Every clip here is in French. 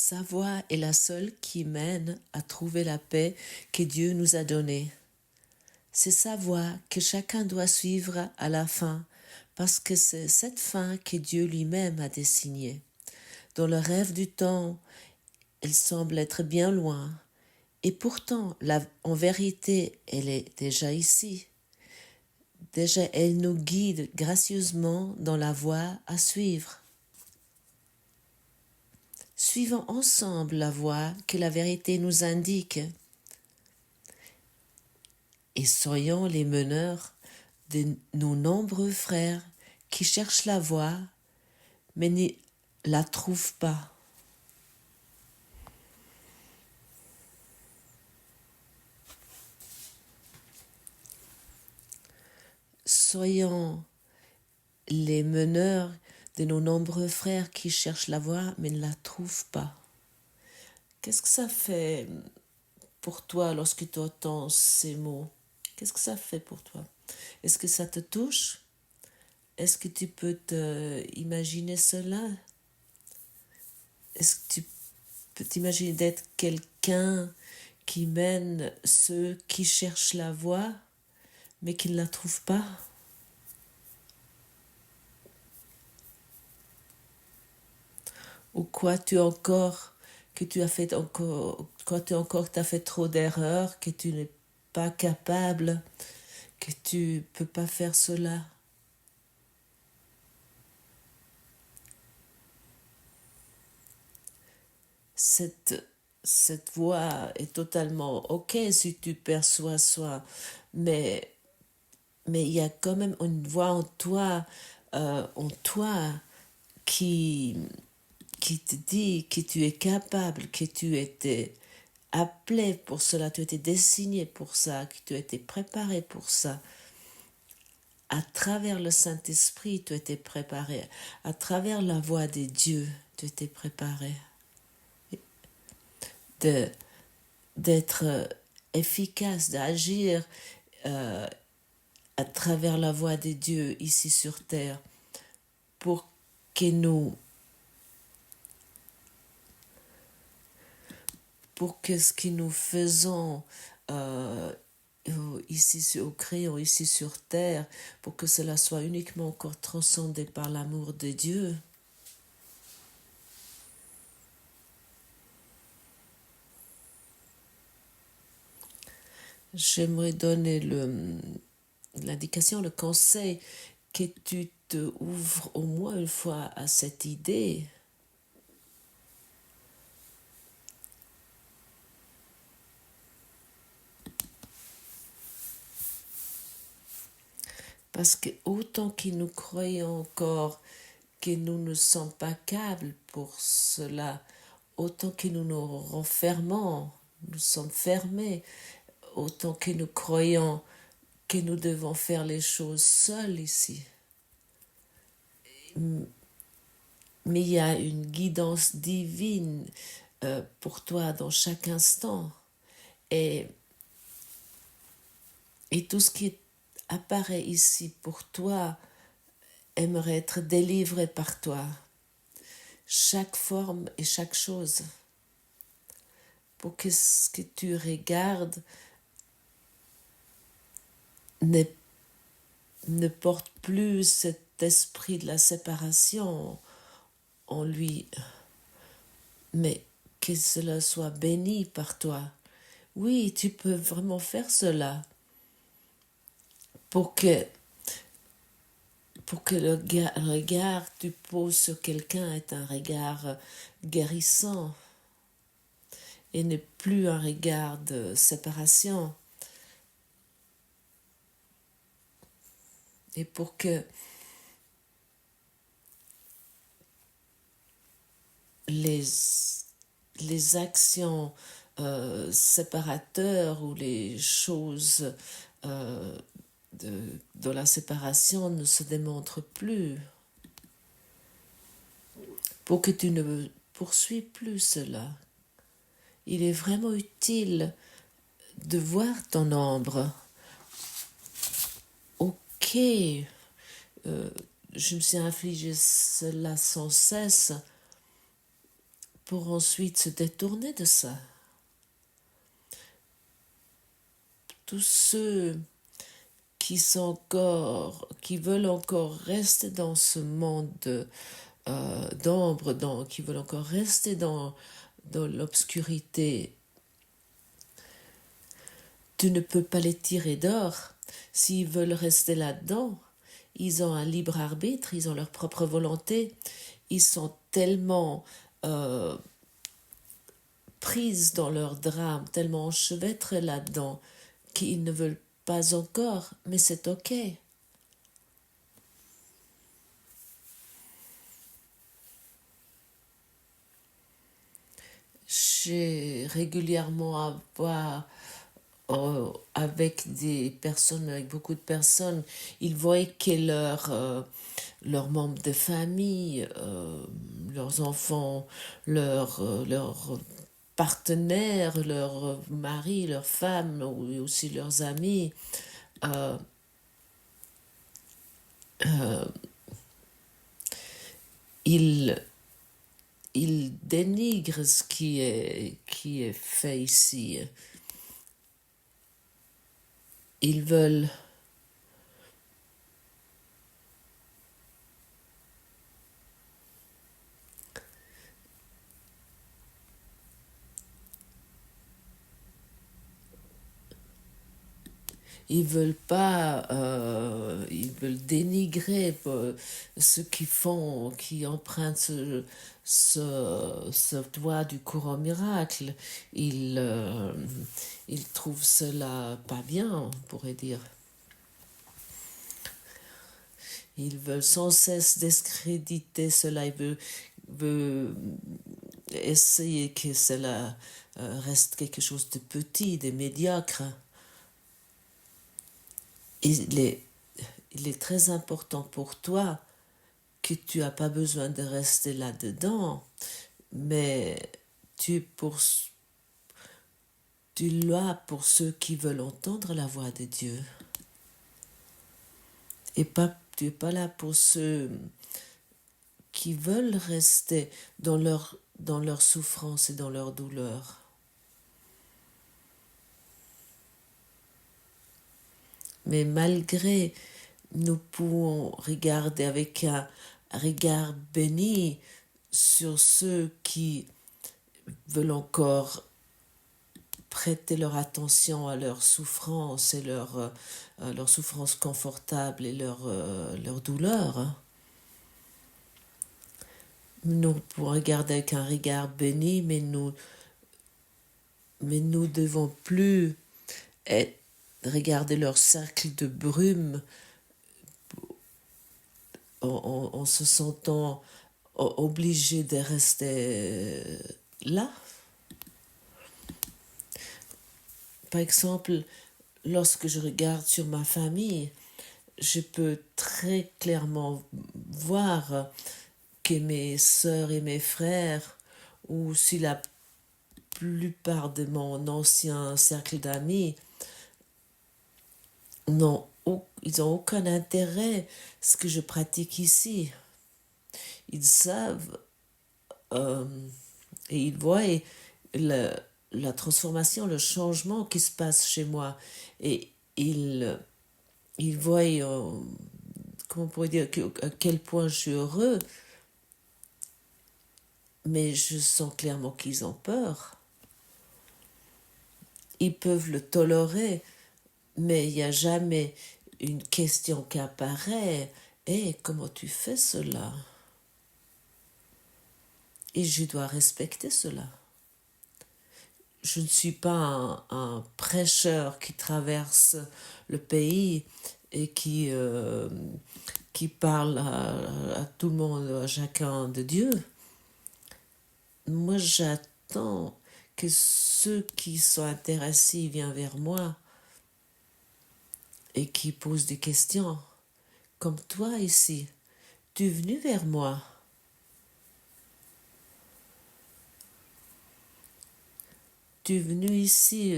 Sa voix est la seule qui mène à trouver la paix que Dieu nous a donnée. C'est sa voix que chacun doit suivre à la fin, parce que c'est cette fin que Dieu lui-même a dessinée. Dans le rêve du temps, elle semble être bien loin, et pourtant, en vérité, elle est déjà ici. Déjà, elle nous guide gracieusement dans la voie à suivre. Suivons ensemble la voie que la vérité nous indique et soyons les meneurs de nos nombreux frères qui cherchent la voie mais ne la trouvent pas. Soyons les meneurs de nos nombreux frères qui cherchent la voie mais ne la trouvent pas. Qu'est-ce que ça fait pour toi lorsque tu entends ces mots? Qu'est-ce que ça fait pour toi? Est-ce que ça te touche? Est-ce que tu peux imaginer cela? Est-ce que tu peux t'imaginer d'être quelqu'un qui mène ceux qui cherchent la voie mais qui ne la trouvent pas? Ou crois-tu encore que tu as fait t'as fait trop d'erreurs, que tu n'es pas capable, que tu peux pas faire cela? Cette voix est totalement ok si tu perçois ça, mais il y a quand même une voix en toi qui te dit que tu es capable, que tu étais appelé pour cela, tu étais destiné pour ça, que tu étais préparé pour ça. À travers le Saint-Esprit, tu étais préparé. À travers la voix de Dieu, tu étais préparé. D'être efficace, d'agir à travers la voix de Dieu ici sur terre pour que ce que nous faisons ici au crayon, ici sur terre, pour que cela soit uniquement encore transcendé par l'amour de Dieu. J'aimerais donner l'indication, le conseil que tu te ouvres au moins une fois à cette idée. Parce que autant que nous croyons encore que nous ne sommes pas capables pour cela, autant que nous nous renfermons, nous sommes fermés, autant que nous croyons que nous devons faire les choses seuls ici. Mais il y a une guidance divine pour toi dans chaque instant. Et tout ce qui apparaît ici pour toi aimerait être délivré par toi. Chaque forme et chaque chose. Pour que ce que tu regardes ne porte plus cet esprit de la séparation en lui, mais que cela soit béni par toi. Oui, tu peux vraiment faire cela pour que le regard que tu poses sur quelqu'un est un regard guérissant et n'est plus un regard de séparation. Et pour que les actions séparateurs ou les choses de la séparation ne se démontrent plus. Pour que tu ne poursuis plus cela. Il est vraiment utile de voir ton ombre. Ok, je me suis infligé cela sans cesse pour ensuite se détourner de ça. Tous ceux qui veulent encore rester dans ce monde d'ombre, qui veulent encore rester dans l'obscurité, tu ne peux pas les tirer dehors. S'ils veulent rester là-dedans, ils ont un libre arbitre, ils ont leur propre volonté, ils sont tellement prises dans leur drame, tellement enchevêtrés là-dedans, qu'ils ne veulent pas encore, mais c'est ok. J'ai régulièrement à voir avec beaucoup de personnes, ils voient que leurs membres de famille, leurs enfants, leurs partenaires, leurs maris, leurs femmes, ou aussi leurs amis, euh, euh, ils, ils dénigrent ce qui est fait ici. Ils veulent ils veulent pas, ils veulent dénigrer ceux qui empruntent ce doigt du courant miracle. Ils trouvent cela pas bien, on pourrait dire. Ils veulent sans cesse discréditer cela. Veulent essayer que cela reste quelque chose de petit, de médiocre. Il est très important pour toi que tu n'as pas besoin de rester là-dedans, mais tu l'as pour ceux qui veulent entendre la voix de Dieu. Et tu n'es pas là pour ceux qui veulent rester dans leur souffrance et dans leur douleur. Mais malgré, nous pouvons regarder avec un regard béni sur ceux qui veulent encore prêter leur attention à leur souffrance et leur souffrance confortable et leur douleur. Nous pouvons regarder avec un regard béni, mais nous devons plus regarder leur cercle de brume en se sentant obligé de rester là. Par exemple, lorsque je regarde sur ma famille, je peux très clairement voir que mes sœurs et mes frères, ou si la plupart de mon ancien cercle d'amis, ils n'ont aucun intérêt à ce que je pratique ici. Ils savent et ils voient la transformation, le changement qui se passe chez moi. Et ils voient, comment on pourrait dire, à quel point je suis heureux. Mais je sens clairement qu'ils ont peur. Ils peuvent le tolérer, mais il n'y a jamais une question qui apparaît. Hé, comment tu fais cela? Et je dois respecter cela. Je ne suis pas un prêcheur qui traverse le pays et qui parle à tout le monde, à chacun de Dieu. Moi, j'attends que ceux qui sont intéressés viennent vers moi et qui posent des questions. Comme toi ici, tu es venu vers moi. Tu es venu ici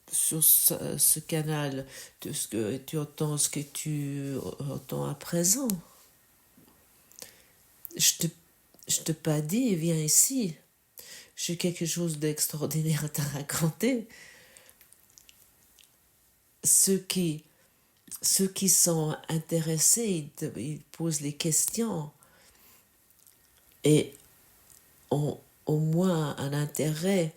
sur ce canal, tu entends ce que tu entends à présent. Je te pas dit, viens ici. j'ai quelque chose d'extraordinaire à te raconter. Ceux qui, ceux qui sont intéressés, ils posent les questions et ont au moins un intérêt.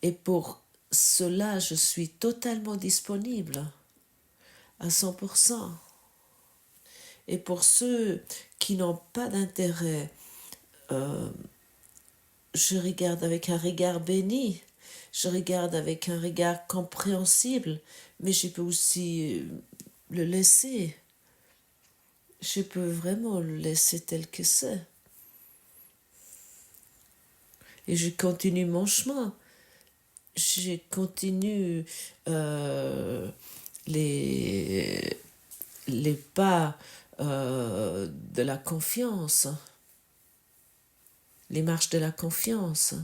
Et pour cela, je suis totalement disponible à 100%. Et pour ceux qui n'ont pas d'intérêt, je regarde avec un regard béni, je regarde avec un regard compréhensible, mais je peux aussi le laisser. Je peux vraiment le laisser tel que c'est. Et je continue mon chemin. Je continue les, les pas de la confiance, les marches de la confiance.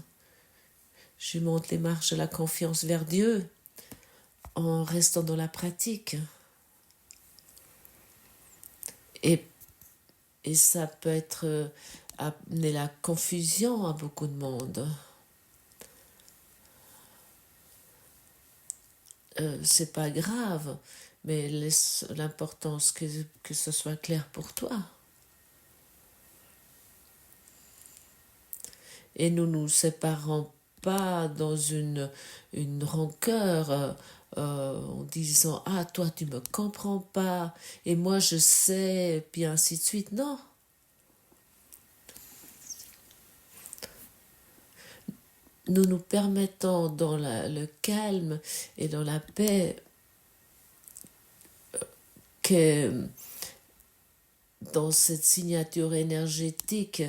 Je monte les marches de la confiance vers Dieu en restant dans la pratique. Et, et ça peut être amener la confusion à beaucoup de monde. C'est pas grave, mais laisse l'importance que ce soit clair pour toi. Et nous nous séparons pas dans une rancœur en disant ah toi tu me comprends pas et moi je sais puis ainsi de suite. Non, nous nous permettons dans le calme et dans la paix que dans cette signature énergétique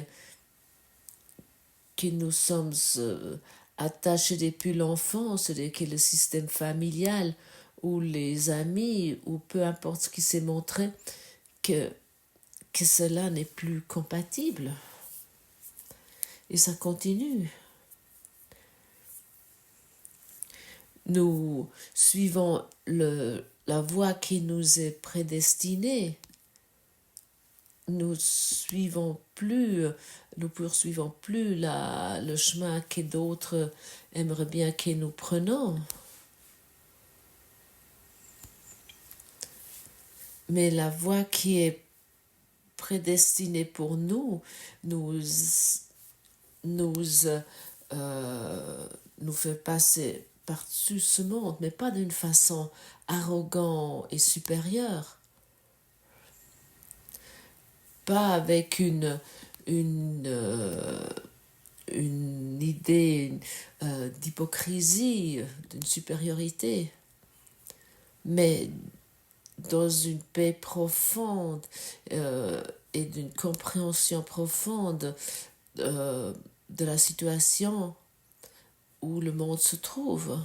que nous sommes attachés depuis l'enfance, que le système familial ou les amis ou peu importe ce qui s'est montré, que cela n'est plus compatible. Et ça continue. Nous suivons la voie qui nous est prédestinée. Nous poursuivons plus le chemin que d'autres aimeraient bien que nous prenions. Mais la voie qui est prédestinée pour nous fait passer par-dessus ce monde, mais pas d'une façon arrogante et supérieure. Pas avec une idée d'hypocrisie, d'une supériorité, mais dans une paix profonde et d'une compréhension profonde de la situation où le monde se trouve.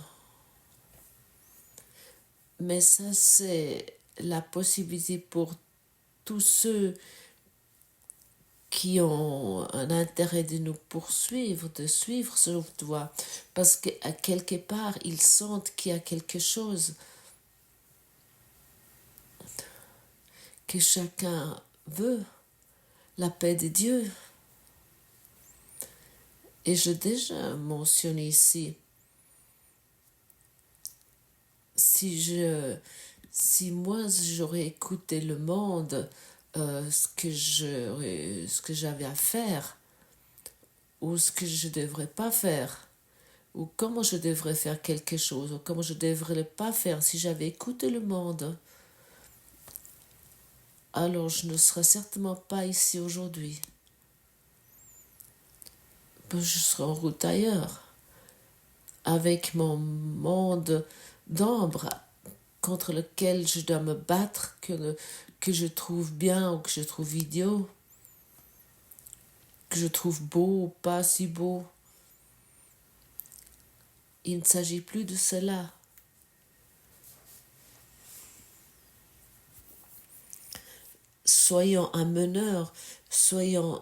Mais ça, c'est la possibilité pour tous ceux qui ont un intérêt de nous poursuivre, de suivre ce voie, parce qu'à quelque part, ils sentent qu'il y a quelque chose que chacun veut, la paix de Dieu. Et j'ai déjà mentionné ici, si moi j'aurais écouté le monde, ce que j'avais à faire, ou ce que je ne devrais pas faire, ou comment je devrais faire quelque chose, ou comment je ne devrais le pas faire, si j'avais écouté le monde, alors je ne serais certainement pas ici aujourd'hui. Je serais en route ailleurs, avec mon monde d'ombre contre lequel je dois me battre, que je trouve bien ou que je trouve idiot, que je trouve beau ou pas si beau. Il ne s'agit plus de cela. Soyons un meneur, soyons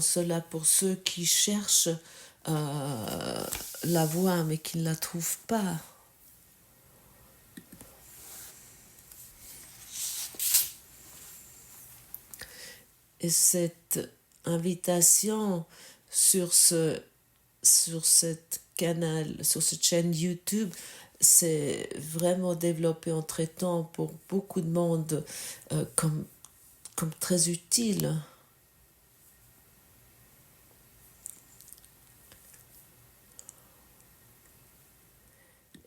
cela pour ceux qui cherchent la voie mais qui ne la trouvent pas. Et cette invitation sur cette canal, sur cette chaîne YouTube, c'est vraiment développé en traitant pour beaucoup de monde comme très utile.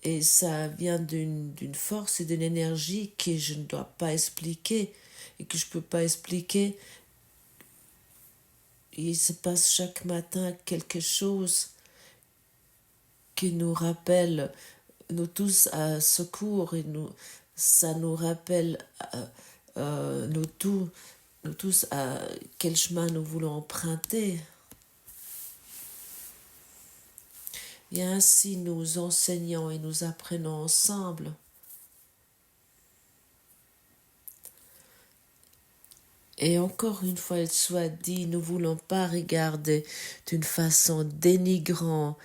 Et ça vient d'une force et d'une énergie que je ne dois pas expliquer et que je ne peux pas expliquer. Il se passe chaque matin quelque chose qui nous rappelle, nous tous, à secours, et ça nous rappelle, nous tous, à quel chemin nous voulons emprunter. Et ainsi nous enseignons et nous apprenons ensemble. Et encore une fois, il soit dit, nous ne voulons pas regarder d'une façon dénigrante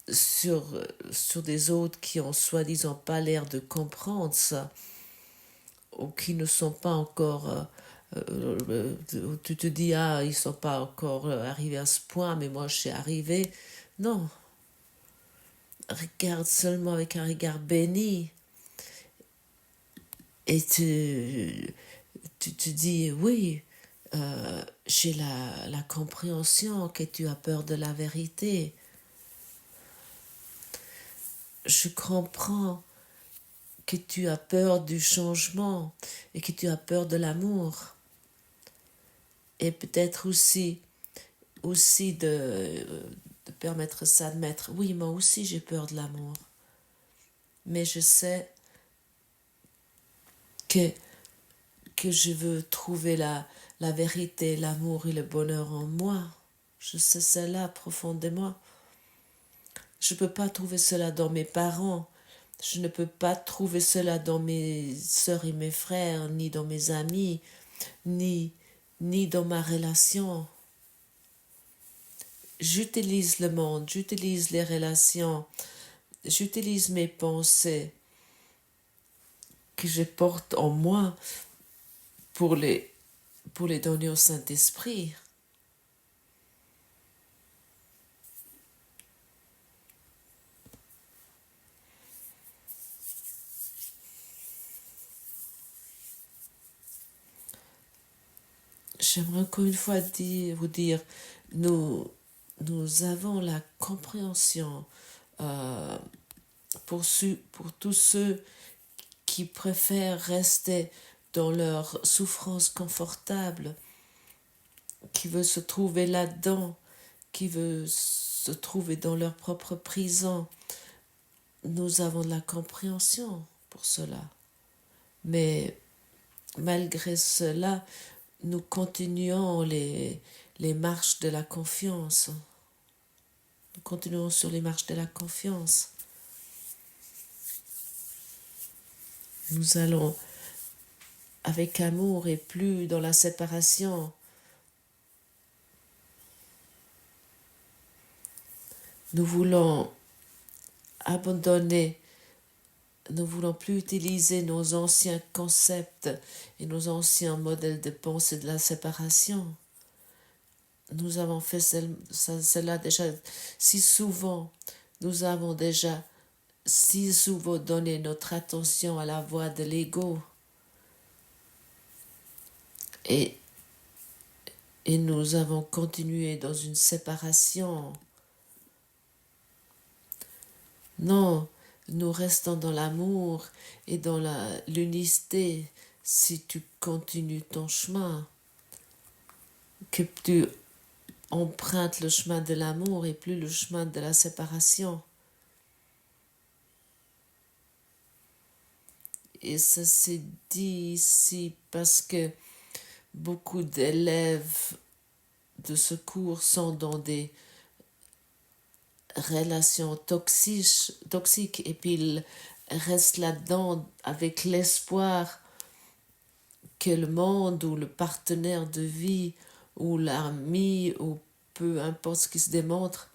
sur des autres qui ont soi-disant pas l'air de comprendre ça, ou qui ne sont pas encore... tu te dis, ah, ils ne sont pas encore arrivés à ce point, mais moi je suis arrivé. Non, regarde seulement avec un regard béni. Et tu te dis, oui, j'ai la compréhension que tu as peur de la vérité. Je comprends que tu as peur du changement et que tu as peur de l'amour. Et peut-être aussi de permettre ça, de mettre, oui, moi aussi j'ai peur de l'amour. Mais je sais que je veux trouver la vérité, l'amour et le bonheur en moi. Je sais cela profondément. Je ne peux pas trouver cela dans mes parents. Je ne peux pas trouver cela dans mes sœurs et mes frères, ni dans mes amis, ni dans ma relation. J'utilise le monde, j'utilise les relations, j'utilise mes pensées que je porte en moi pour les donner au Saint-Esprit. J'aimerais encore une fois vous dire, nous avons la compréhension pour tous ceux qui préfèrent rester dans leur souffrance confortable, qui veulent se trouver là-dedans, qui veulent se trouver dans leur propre prison. Nous avons de la compréhension pour cela. Mais malgré cela, nous continuons les marches de la confiance. Nous continuons sur les marches de la confiance. Nous allons avec amour et plus dans la séparation. Nous voulons abandonner, nous voulons plus utiliser nos anciens concepts et nos anciens modèles de pensée de la séparation. Nous avons fait cela déjà si souvent. Nous avons déjà si souvent donné notre attention à la voix de l'ego. Et nous avons continué dans une séparation. Non, nous restons dans l'amour et dans l'unicité si tu continues ton chemin. Que tu empruntes le chemin de l'amour et plus le chemin de la séparation. Et ça s'est dit ici parce que beaucoup d'élèves de ce cours sont dans des relations toxiques et puis ils restent là-dedans avec l'espoir que le monde ou le partenaire de vie ou l'ami ou peu importe ce qui se démontre,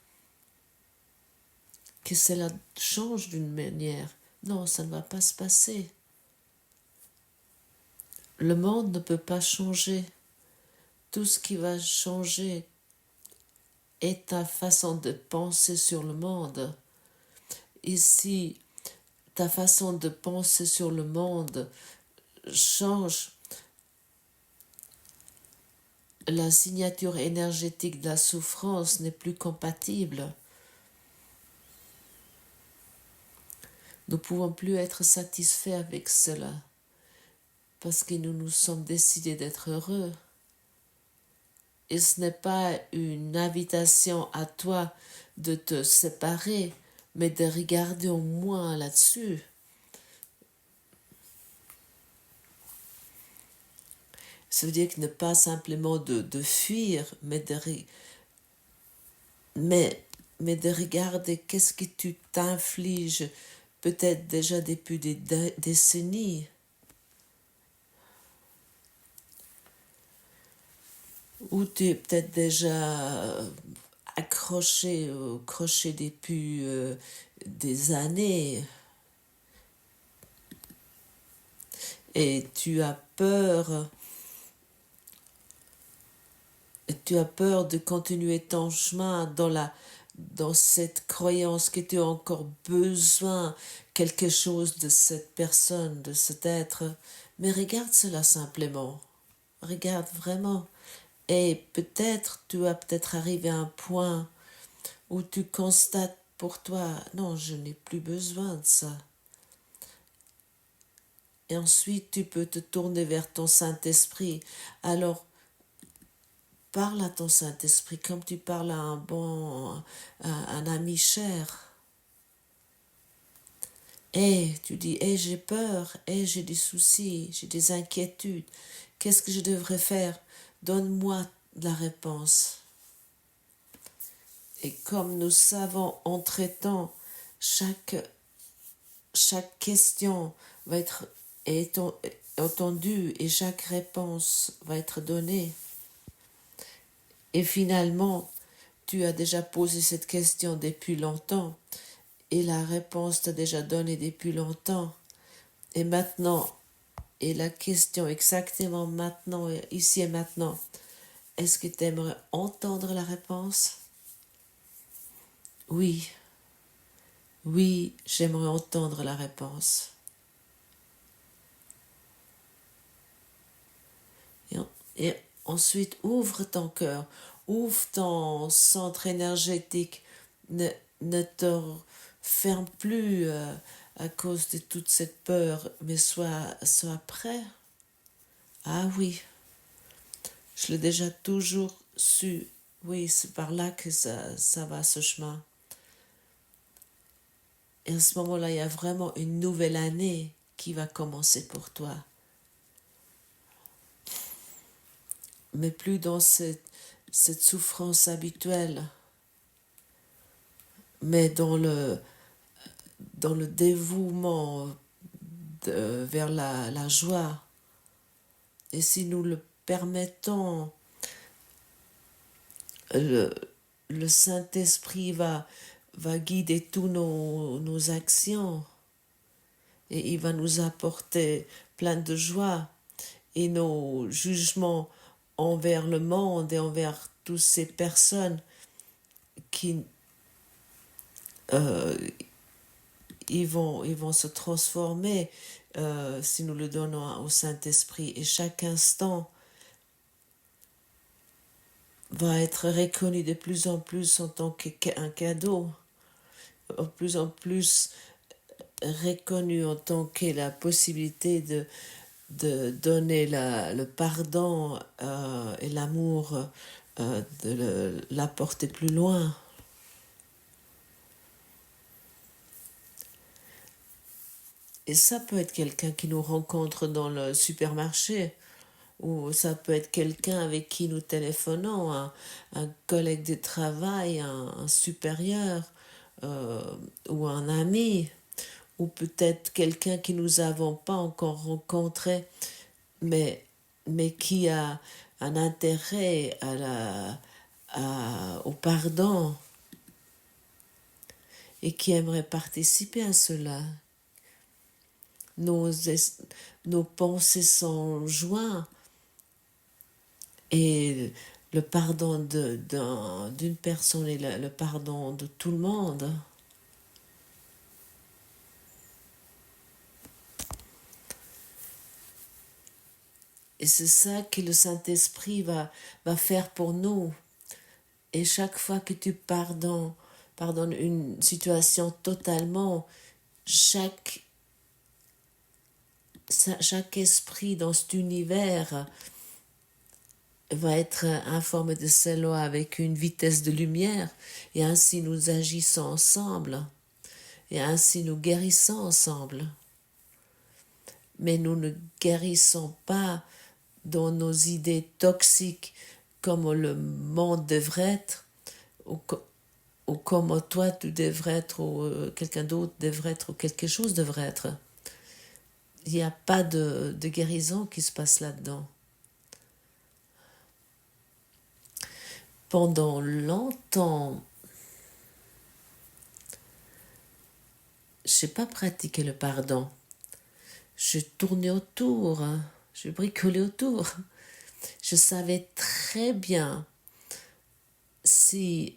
que cela change d'une manière. Non, ça ne va pas se passer. le monde ne peut pas changer. Tout ce qui va changer est ta façon de penser sur le monde. Et si ta façon de penser sur le monde change, la signature énergétique de la souffrance n'est plus compatible. Nous ne pouvons plus être satisfaits avec cela parce que nous nous sommes décidés d'être heureux. Et ce n'est pas une invitation à toi de te séparer, mais de regarder au moins là-dessus. Ça veut dire que ne pas simplement de fuir, mais de regarder qu'est-ce que tu t'infliges, peut-être déjà depuis des décennies. Ou tu es peut-être déjà accroché au crochet depuis des années. Et tu as peur de continuer ton chemin dans cette croyance que tu as encore besoin quelque chose de cette personne, de cet être. Mais regarde cela simplement. Regarde vraiment. Et peut-être tu vas peut-être arriver à un point où tu constates pour toi, non, je n'ai plus besoin de ça. Et ensuite, tu peux te tourner vers ton Saint-Esprit. Alors, parle à ton Saint-Esprit comme tu parles à un ami cher. Et tu dis, j'ai peur, j'ai des soucis, j'ai des inquiétudes. Qu'est-ce que je devrais faire? Donne-moi la réponse. Et comme nous savons en traitant, chaque question va être entendue et chaque réponse va être donnée. Et finalement, tu as déjà posé cette question depuis longtemps et la réponse t'a déjà donnée depuis longtemps. Et maintenant, et la question exactement maintenant, ici et maintenant, est-ce que tu aimerais entendre la réponse? Oui, oui, j'aimerais entendre la réponse. Et ensuite, ouvre ton cœur, ouvre ton centre énergétique, ne te ferme plus à cause de toute cette peur, mais sois prêt. Ah oui, je l'ai déjà toujours su. Oui, c'est par là que ça va, ce chemin. Et à ce moment-là, il y a vraiment une nouvelle année qui va commencer pour toi. Mais plus dans cette souffrance habituelle, mais dans le dévouement vers la joie. Et si nous le permettons, le Saint-Esprit va guider tous nos actions et il va nous apporter plein de joie. Et nos jugements envers le monde et envers toutes ces personnes qui ils vont se transformer si nous le donnons au Saint-Esprit. Et chaque instant va être reconnu de plus en plus en tant qu'un cadeau, de plus en plus reconnu en tant que la possibilité de donner le pardon et l'amour, de l'apporter plus loin. Et ça peut être quelqu'un qui nous rencontre dans le supermarché, ou ça peut être quelqu'un avec qui nous téléphonons, un collègue de travail, un supérieur, ou un ami, ou peut-être quelqu'un que nous n'avons pas encore rencontré, mais qui a un intérêt au pardon et qui aimerait participer à cela. nos pensées sont jointes et le pardon d'une personne et le pardon de tout le monde. Et c'est ça que le Saint-Esprit va faire pour nous. Et chaque fois que tu pardonnes une situation totalement, chaque esprit dans cet univers va être informé de ces lois avec une vitesse de lumière, et ainsi nous agissons ensemble, et ainsi nous guérissons ensemble. Mais nous ne guérissons pas dans nos idées toxiques comme le monde devrait être, ou comme toi tu devrais être, ou quelqu'un d'autre devrait être, ou quelque chose devrait être. Il n'y a pas de guérison qui se passe là-dedans. Pendant longtemps, je n'ai pas pratiqué le pardon. Je tournais autour, je bricolais autour. Je savais très bien si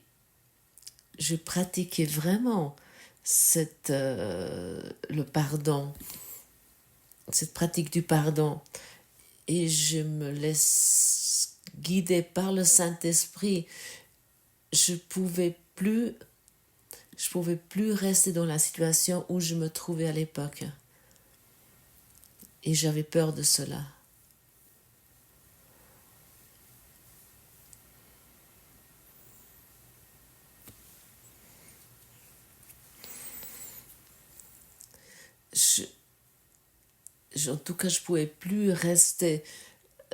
je pratiquais vraiment le pardon, cette pratique du pardon, et je me laisse guider par le Saint-Esprit. Je pouvais plus rester dans la situation où je me trouvais à l'époque. Et j'avais peur de cela. En tout cas, je ne pouvais plus rester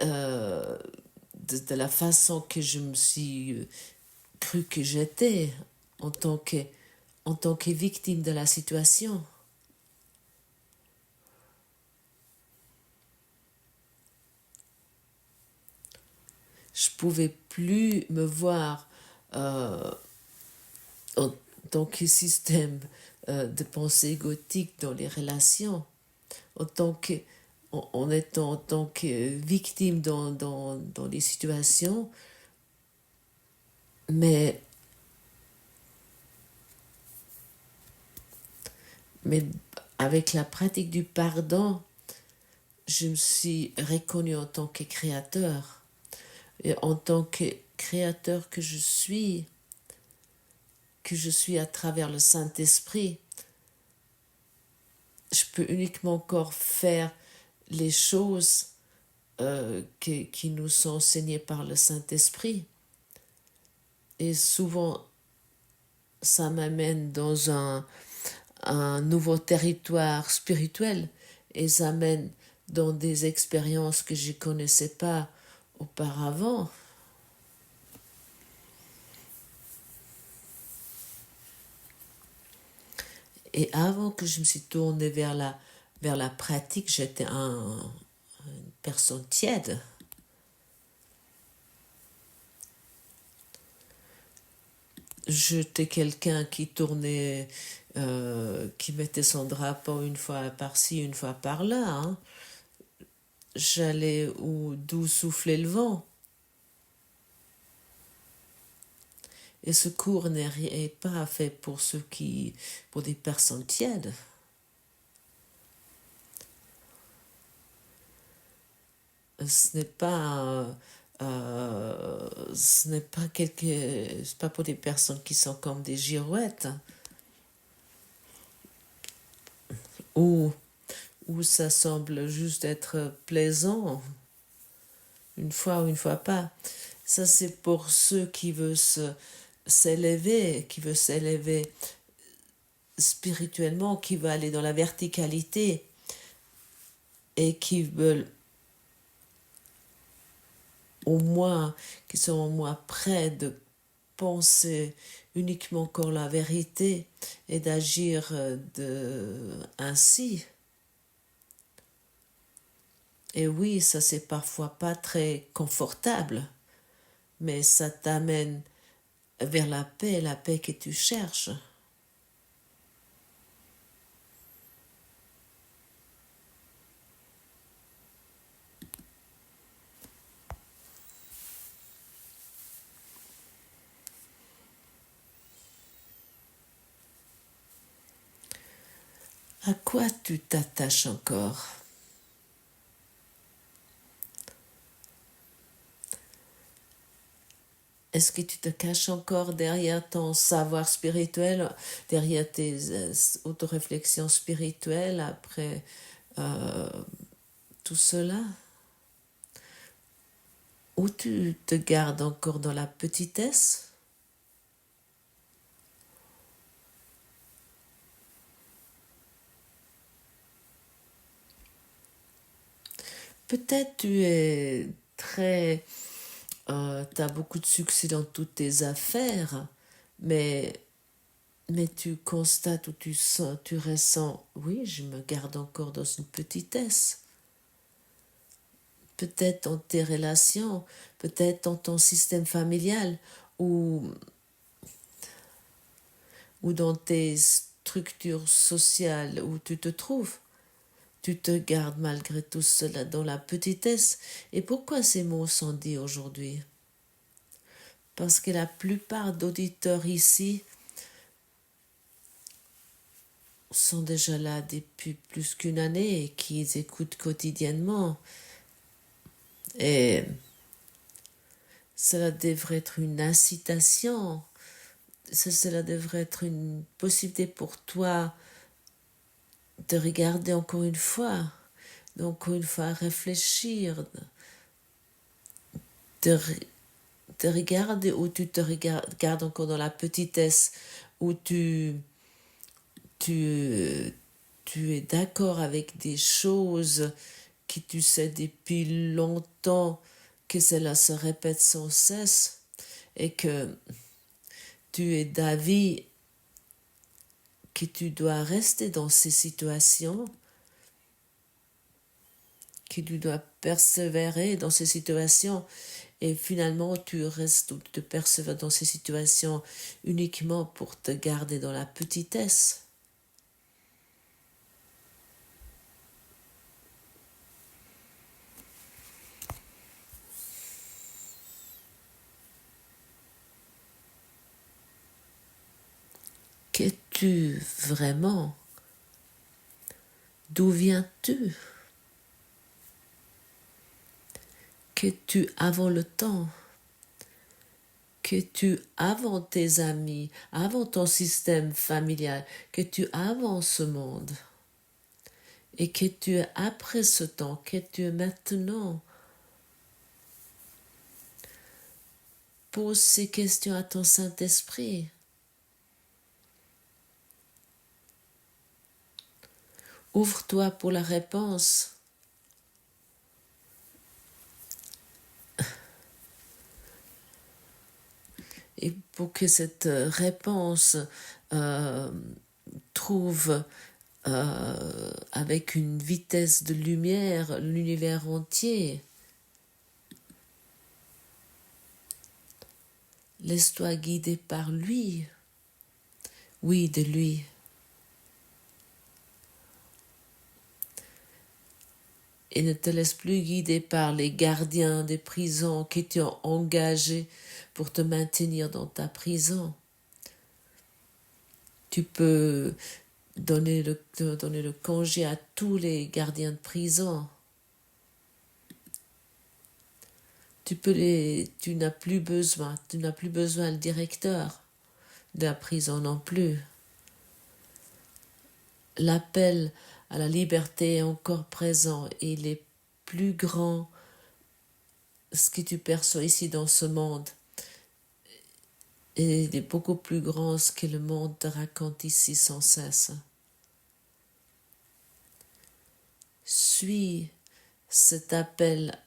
de la façon que je me suis cru que j'étais en tant que victime de la situation. Je ne pouvais plus me voir en tant que système de pensée égotique dans les relations, en étant en tant que victime dans les situations, mais avec la pratique du pardon, je me suis reconnue en tant que créateur. Et en tant que créateur que je suis à travers le Saint-Esprit, je peux uniquement encore faire les choses qui nous sont enseignées par le Saint-Esprit. Et souvent, ça m'amène dans un nouveau territoire spirituel, et ça m'amène dans des expériences que je ne connaissais pas auparavant. Et avant que je me suis tournée vers la pratique, j'étais une personne tiède. J'étais quelqu'un qui tournait, qui mettait son drapeau une fois par-ci, une fois par-là. Hein. J'allais d'où soufflait le vent. Et ce cours n'est pas fait pour pour des personnes tièdes. Ce n'est pas pour des personnes qui sont comme des girouettes, où ça semble juste être plaisant une fois ou une fois pas. Ça, c'est pour ceux qui veulent s'élever spirituellement, qui veulent aller dans la verticalité et qui veulent qui sont au moins prêts de penser uniquement encore la vérité et d'agir ainsi. Et oui, ça c'est parfois pas très confortable, mais ça t'amène vers la paix que tu cherches. À quoi tu t'attaches encore? Est-ce que tu te caches encore derrière ton savoir spirituel, derrière tes autoréflexions spirituelles après tout cela? Ou tu te gardes encore dans la petitesse? Peut-être tu es très... tu as beaucoup de succès dans toutes tes affaires, mais, mais tu constates ou tu sens, tu ressens, oui, je me garde encore dans une petitesse. Peut-être dans tes relations, peut-être dans ton système familial ou dans tes structures sociales où tu te trouves. Tu te gardes malgré tout cela dans la petitesse. Et pourquoi ces mots sont dits aujourd'hui? Parce que la plupart d'auditeurs ici sont déjà là depuis plus qu'une année et qui écoutent quotidiennement. Et cela devrait être une incitation. Cela devrait être une possibilité pour toi de regarder encore une fois, donc une fois réfléchir, de regarder où tu te regardes encore dans la petitesse, où tu, tu es d'accord avec des choses que tu sais depuis longtemps que cela se répète sans cesse et que tu es d'avis que tu dois rester dans ces situations, que tu dois persévérer dans ces situations et finalement tu restes ou tu te persévères dans ces situations uniquement pour te garder dans la petitesse. Qu'es-tu vraiment? D'où viens-tu? Qu'es-tu avant le temps? Qu'es-tu avant tes amis, avant ton système familial? Qu'es-tu avant ce monde? Et qu'es-tu après ce temps? Qu'es-tu maintenant? Pose ces questions à ton Saint-Esprit. Ouvre-toi pour la réponse. Et pour que cette réponse trouve avec une vitesse de lumière l'univers entier, laisse-toi guider par lui. Oui, de lui. Et ne te laisse plus guider par les gardiens des prisons qui t'ont engagé pour te maintenir dans ta prison. Tu peux donner le congé à tous les gardiens de prison. Tu n'as plus besoin le directeur de la prison non plus. L'appel à la liberté est encore présent et il est plus grand ce que tu perçois ici dans ce monde. Et il est beaucoup plus grand ce que le monde te raconte ici sans cesse. Suis cet appel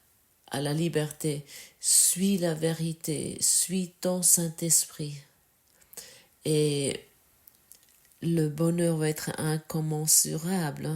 à la liberté, suis la vérité, suis ton Saint-Esprit. Et le bonheur va être incommensurable.